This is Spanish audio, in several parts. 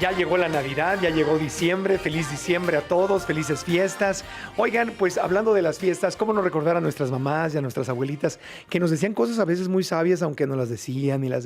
Ya llegó la Navidad, ya llegó diciembre. Feliz diciembre a todos, felices fiestas. Oigan, pues hablando de las fiestas, ¿cómo no recordar a nuestras mamás y a nuestras abuelitas que nos decían cosas a veces muy sabias, aunque no las decían y las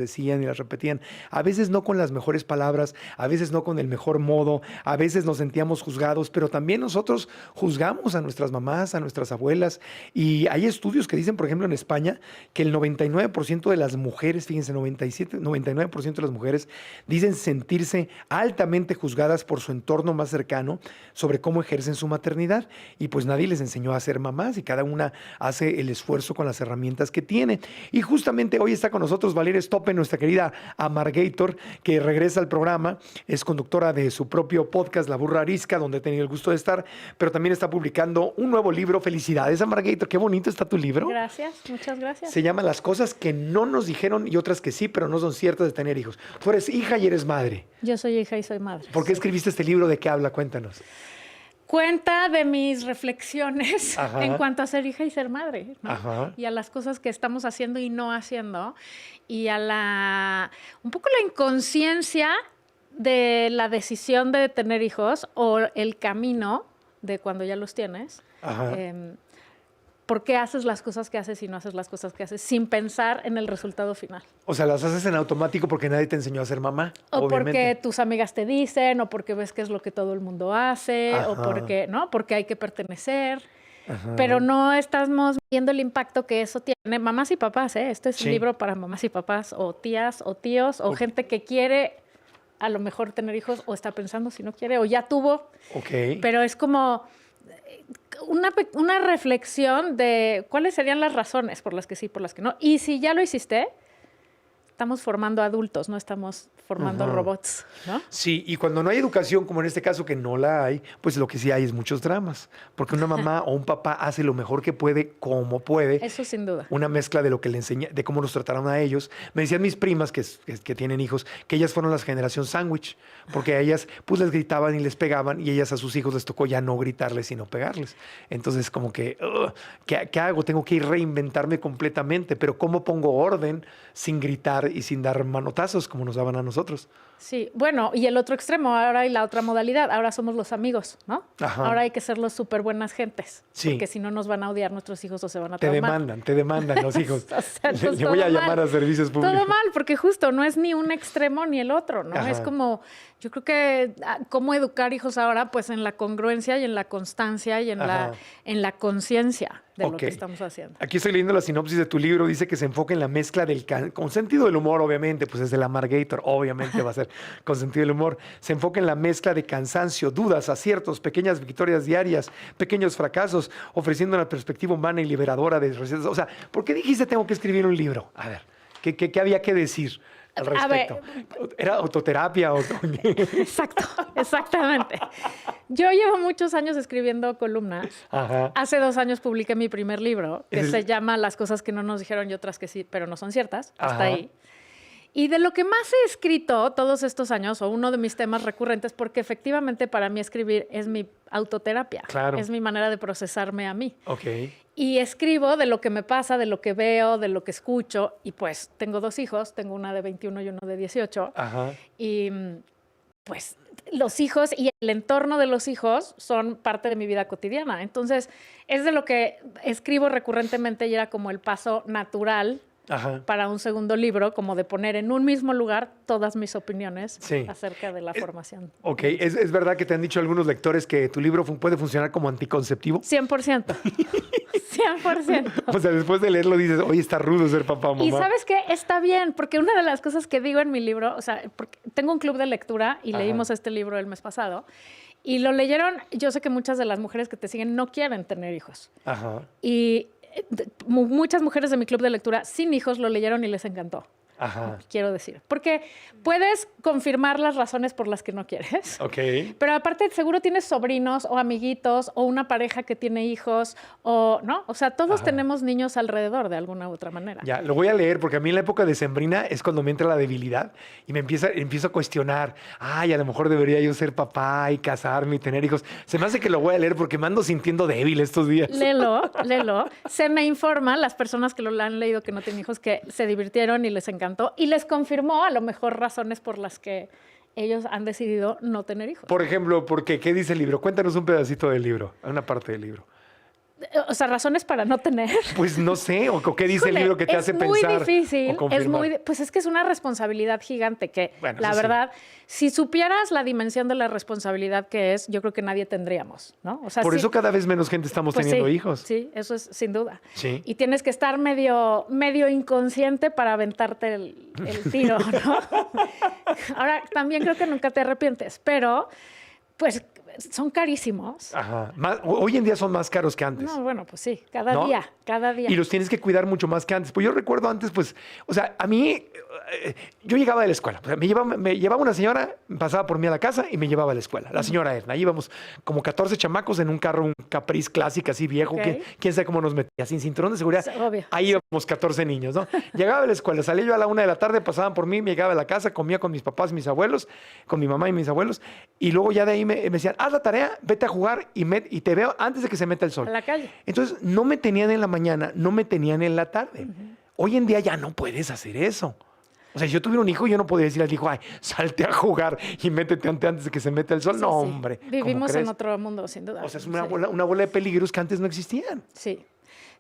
repetían? A veces no con las mejores palabras, a veces no con el mejor modo, a veces nos sentíamos juzgados, pero también nosotros juzgamos a nuestras mamás, a nuestras abuelas. Y hay estudios que dicen, por ejemplo, en España, que el 99% de las mujeres, fíjense, 99% de las mujeres dicen sentirse altamente juzgadas por su entorno más cercano sobre cómo ejercen su maternidad. Y pues nadie les enseñó a ser mamás y cada una hace el esfuerzo con las herramientas que tiene. Y justamente hoy está con nosotros Valeria Stoppe, nuestra querida Amargator, que regresa al programa. Es conductora de su propio podcast, La Burra Arisca, donde he tenido el gusto de estar, pero también está publicando un nuevo libro. Felicidades, Amargator. Qué bonito está tu libro. Gracias, muchas gracias. Se llama Las cosas que no nos dijeron y otras que sí, pero no son ciertas de tener hijos. Tú eres hija y eres madre. Yo soy hija y soy madre. ¿Por qué escribiste este libro? ¿De qué habla? Cuéntanos. Cuenta de mis reflexiones Ajá. en cuanto a ser hija y ser madre, ¿no? Ajá. Y a las cosas que estamos haciendo y no haciendo, y a un poco la inconsciencia de la decisión de tener hijos o el camino de cuando ya los tienes. Ajá. ¿Por qué haces las cosas que haces y no haces las cosas que haces sin pensar en el resultado final? O sea, las haces en automático porque nadie te enseñó a ser mamá, O obviamente. porque tus amigas te dicen, o porque ves que es lo que todo el mundo hace, Ajá. o porque, ¿no? Porque hay que pertenecer. Ajá. Pero no estamos viendo el impacto que eso tiene. Mamás y papás, ¿eh? Este es Sí. un libro para mamás y papás, o tías, o tíos, o gente que quiere a lo mejor tener hijos, o está pensando si no quiere, o ya tuvo. Ok. Pero es como una reflexión de cuáles serían las razones por las que sí, por las que no. Y si ya lo hiciste, estamos formando adultos, no estamos formando Ajá. robots, ¿no? Sí, y cuando no hay educación, como en este caso que no la hay, pues lo que sí hay es muchos dramas. Porque una mamá o un papá hace lo mejor que puede, como puede. Eso sin duda. Una mezcla de lo que le enseña, de cómo los trataron a ellos. Me decían mis primas que tienen hijos, que ellas fueron la generación sándwich, porque a ellas pues les gritaban y les pegaban, y ellas a sus hijos les tocó ya no gritarles, sino pegarles. Entonces como que, ¿qué hago? Tengo que reinventarme completamente, pero ¿cómo pongo orden sin gritar y sin dar manotazos como nos daban a nosotros? Sí, bueno, y el otro extremo, ahora hay la otra modalidad, ahora somos los amigos, ¿no? Ajá. Ahora hay que ser los súper buenas gentes, Sí. porque si no nos van a odiar nuestros hijos o se van a Te traumar. demandan los hijos. O sea, Le entonces voy a todo llamar mal. a servicios públicos. Todo mal, porque justo no es ni un extremo ni el otro, ¿no? Ajá. Es como, yo creo que cómo educar hijos ahora, pues en la congruencia y en la constancia y en Ajá. la conciencia de lo Ok. que estamos haciendo. Aquí estoy leyendo la sinopsis de tu libro. Dice que se enfoca en la mezcla con sentido del humor, obviamente, pues es el Amargator, obviamente va a ser con sentido del humor. Se enfoca en la mezcla de cansancio, dudas, aciertos, pequeñas victorias diarias, pequeños fracasos, ofreciendo una perspectiva humana y liberadora de recetas. O sea, ¿por qué dijiste tengo que escribir un libro? A ver, ¿qué había que decir al A ver, respecto? ¿Era autoterapia? Exacto, exactamente. Yo llevo muchos años escribiendo columnas. Ajá. Hace 2 años publiqué mi primer libro, que Es- se llama Las cosas que no nos dijeron y otras que sí, pero no son ciertas. Hasta Ajá. ahí. Y de lo que más he escrito todos estos años, o uno de mis temas recurrentes, porque efectivamente para mí escribir es mi autoterapia. Claro. Es mi manera de procesarme a mí. Ok. Y escribo de lo que me pasa, de lo que veo, de lo que escucho. Y pues tengo 2 hijos, tengo una de 21 y uno de 18. Ajá. Y pues los hijos y el entorno de los hijos son parte de mi vida cotidiana. Entonces, es de lo que escribo recurrentemente y era como el paso natural Ajá. para un segundo libro, como de poner en un mismo lugar todas mis opiniones Sí. acerca de la formación. Ok, ¿Es verdad que te han dicho algunos lectores que tu libro puede funcionar como anticonceptivo? 100%. 100%. O sea, después de leerlo dices, oye, está rudo ser papá o mamá. Y ¿sabes qué? Está bien, porque una de las cosas que digo en mi libro, o sea, porque tengo un club de lectura y Ajá. leímos este libro el mes pasado, y lo leyeron, yo sé que muchas de las mujeres que te siguen no quieren tener hijos. Ajá. Y muchas mujeres de mi club de lectura sin hijos lo leyeron y les encantó. Ajá. Quiero decir. Porque puedes confirmar las razones por las que no quieres. Ok. Pero aparte, seguro tienes sobrinos o amiguitos o una pareja que tiene hijos o, ¿no? O sea, todos Ajá. tenemos niños alrededor de alguna u otra manera. Ya, lo voy a leer porque a mí en la época decembrina es cuando me entra la debilidad y empiezo a cuestionar. Ay, a lo mejor debería yo ser papá y casarme y tener hijos. Se me hace que lo voy a leer porque me ando sintiendo débil estos días. Léelo, léelo. Se me informa, las personas que lo han leído que no tienen hijos, que se divirtieron y les encantó y les confirmó a lo mejor razones por las que ellos han decidido no tener hijos. Por ejemplo, ¿por qué? ¿Qué dice el libro? Cuéntanos un pedacito del libro, una parte del libro. O sea, razones para no tener. Pues no sé, o qué dice el Híjole, libro que te hace pensar. Es muy difícil, o confirmar. pues es que es una responsabilidad gigante que, Bueno, la eso sí. verdad, si supieras la dimensión de la responsabilidad que es, yo creo que nadie tendríamos, ¿no? O sea, Por sí, eso cada vez menos gente estamos pues teniendo sí, hijos. Sí, eso es sin duda. Sí. Y tienes que estar medio inconsciente para aventarte el tiro, ¿no? Ahora, también creo que nunca te arrepientes, pero pues son carísimos. Ajá. Hoy en día son más caros que antes. No, bueno, pues sí, cada ¿No? día. Y los tienes que cuidar mucho más que antes. Pues yo recuerdo antes, pues, o sea, a mí, yo llegaba de la escuela. O sea, me llevaba una señora, pasaba por mí a la casa y me llevaba a la escuela. La señora Edna. Íbamos como 14 chamacos en un carro, un Caprice clásico así viejo. Ok. Que quién sabe cómo nos metía, sin cinturón de seguridad. Es obvio. Ahí íbamos 14 niños, ¿no? Llegaba de la escuela, salía yo a la 1 de la tarde, pasaban por mí, me llegaba a la casa, comía con mis papás y mis abuelos, con mi mamá y mis abuelos. Y luego ya de ahí me decían, haz la tarea, vete a jugar y te veo antes de que se meta el sol. A la calle. Entonces, no me tenían en la mañana, no me tenían en la tarde. Hoy en día ya no puedes hacer eso. O sea, si yo tuviera un hijo, yo no podría decir al hijo, ay, salte a jugar y métete antes de que se meta el sol. Sí, no, sí. hombre. ¿cómo Vivimos crees? en otro mundo, sin duda. O sea, es Sí. una bola de peligros que antes no existían. Sí.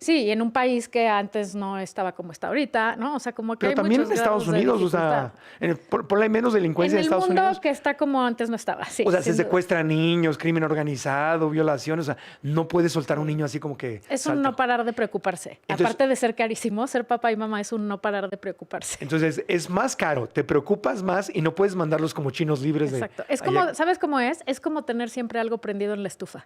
Sí, y en un país que antes no estaba como está ahorita, ¿no? O sea, como que Pero hay también en muchos Estados grados de Unidos, o sea, dificultad. por hay menos delincuencia en En el Estados mundo Unidos. que está como antes no estaba, sí. O sea, se sin duda. secuestran niños, crimen organizado, violaciones. O sea, no puedes soltar a un niño así como que. Es un salta. no parar de preocuparse. Entonces- Aparte de ser carísimo, ser papá y mamá es un no parar de preocuparse. Entonces, es más caro, te preocupas más y no puedes mandarlos como chinos libres Exacto. de. Es como, allá. ¿sabes cómo es? Es como tener siempre algo prendido en la estufa.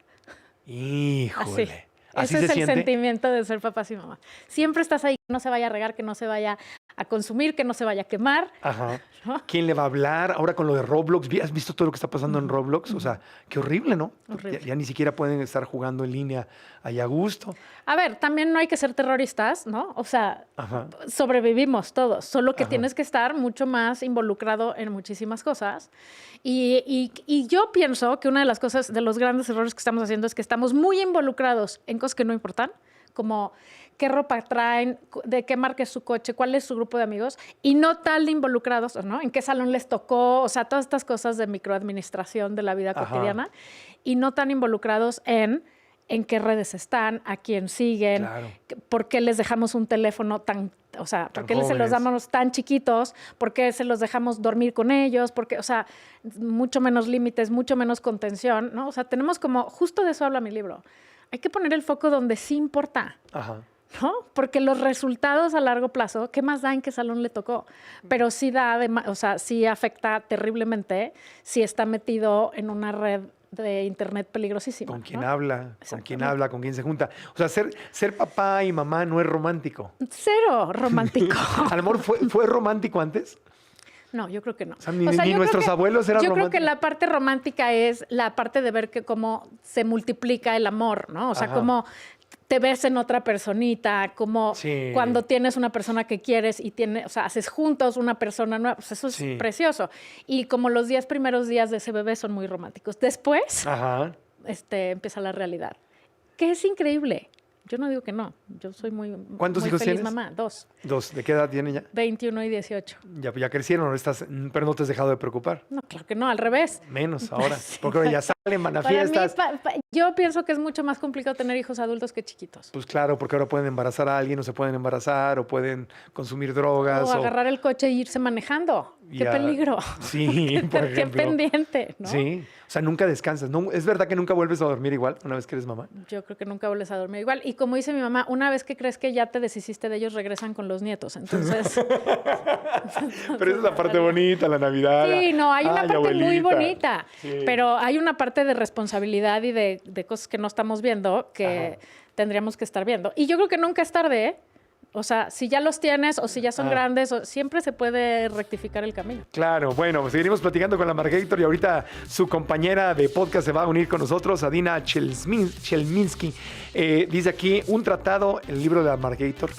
Híjole. Así. ¿Así Ese se es el siente? sentimiento de ser papás y mamá. Siempre estás ahí, que no se vaya a regar, que no se vaya a consumir, que no se vaya a quemar. Ajá. ¿No? ¿Quién le va a hablar? Ahora con lo de Roblox, ¿has visto todo lo que está pasando en Roblox? O sea, qué horrible, ¿no? Horrible. Ya ni siquiera pueden estar jugando en línea ahí a gusto. A ver, también no hay que ser terroristas, ¿no? O sea, Ajá. sobrevivimos todos, solo que Ajá. tienes que estar mucho más involucrado en muchísimas cosas. Y yo pienso que una de las cosas, de los grandes errores que estamos haciendo es que estamos muy involucrados en cosas que no importan, como qué ropa traen, de qué marca es su coche, cuál es su grupo de amigos, y no tal de involucrados, ¿no? En qué salón les tocó, o sea, todas estas cosas de microadministración de la vida Ajá. cotidiana, y no tan involucrados en qué redes están, a quién siguen, Claro. por qué les dejamos un teléfono tan, o sea, Tan por qué se los jóvenes. damos tan chiquitos, por qué se los dejamos dormir con ellos, porque, o sea, mucho menos límites, mucho menos contención, ¿no? O sea, tenemos como, justo de eso habla mi libro, hay que poner el foco donde sí importa, Ajá. ¿no? Porque los resultados a largo plazo, ¿qué más da en qué salón le tocó? Pero sí da, o sea, sí afecta terriblemente si está metido en una red de internet peligrosísima. Con quién ¿no? habla, con quién Exactamente. habla, con quién se junta. O sea, ser papá y mamá no es romántico. Cero romántico. A lo mejor fue romántico antes. No, yo creo que no. O sea, ni yo creo nuestros que- abuelos eran Yo creo que románticos. la parte romántica es la parte de ver que cómo se multiplica el amor, ¿no? O sea, Ajá. cómo te ves en otra personita, como Sí. cuando tienes una persona que quieres y o sea, haces juntos una persona nueva, pues eso es Sí. precioso. Y como los 10 primeros días de ese bebé son muy románticos. Después, Ajá. empieza la realidad, que es increíble. Yo no digo que no. Yo soy muy, ¿Cuántos muy hijos feliz tienes? mamá. 2, 2. ¿De qué edad tienen ya? 21 y 18. Ya crecieron, pero no te has dejado de preocupar. No, claro que no, al revés. Menos ahora. Sí. Porque ahora ya salen, van a Para mí, fiestas. yo pienso que es mucho más complicado tener hijos adultos que chiquitos. Pues claro, porque ahora pueden embarazar a alguien, o se pueden embarazar, o pueden consumir drogas. O agarrar el coche e irse manejando. ¡Qué Ya. peligro! Sí, por ¡Qué ejemplo. pendiente! ¿no? Sí, o sea, nunca descansas. No, es verdad que nunca vuelves a dormir igual una vez que eres mamá. Yo creo que nunca vuelves a dormir igual. Y como dice mi mamá, una vez que crees que ya te deshiciste de ellos, regresan con los nietos. Entonces, Pero esa es la parte bonita, la Navidad. sí, no, hay una Ay, parte muy abuelita. bonita. Sí. Pero hay una parte de responsabilidad y de cosas que no estamos viendo que Ajá. tendríamos que estar viendo. Y yo creo que nunca es tarde, ¿eh? O sea, si ya los tienes o si ya son grandes, siempre se puede rectificar el camino. Claro, bueno, pues seguiremos platicando con la Margator y ahorita su compañera de podcast se va a unir con nosotros, Adina Chelminsky. Dice aquí un tratado, el libro de la Margator,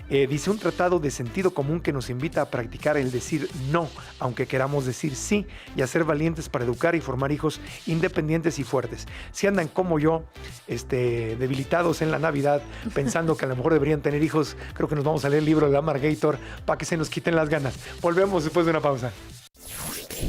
dice un tratado de sentido común que nos invita a practicar el decir no, aunque queramos decir sí, y a ser valientes para educar y formar hijos independientes y fuertes. Si andan como yo, debilitados en la Navidad, pensando que a lo mejor deberían tener hijos, creo que nos vamos a leer el libro de la Margator para que se nos quiten las ganas. Volvemos después de una pausa.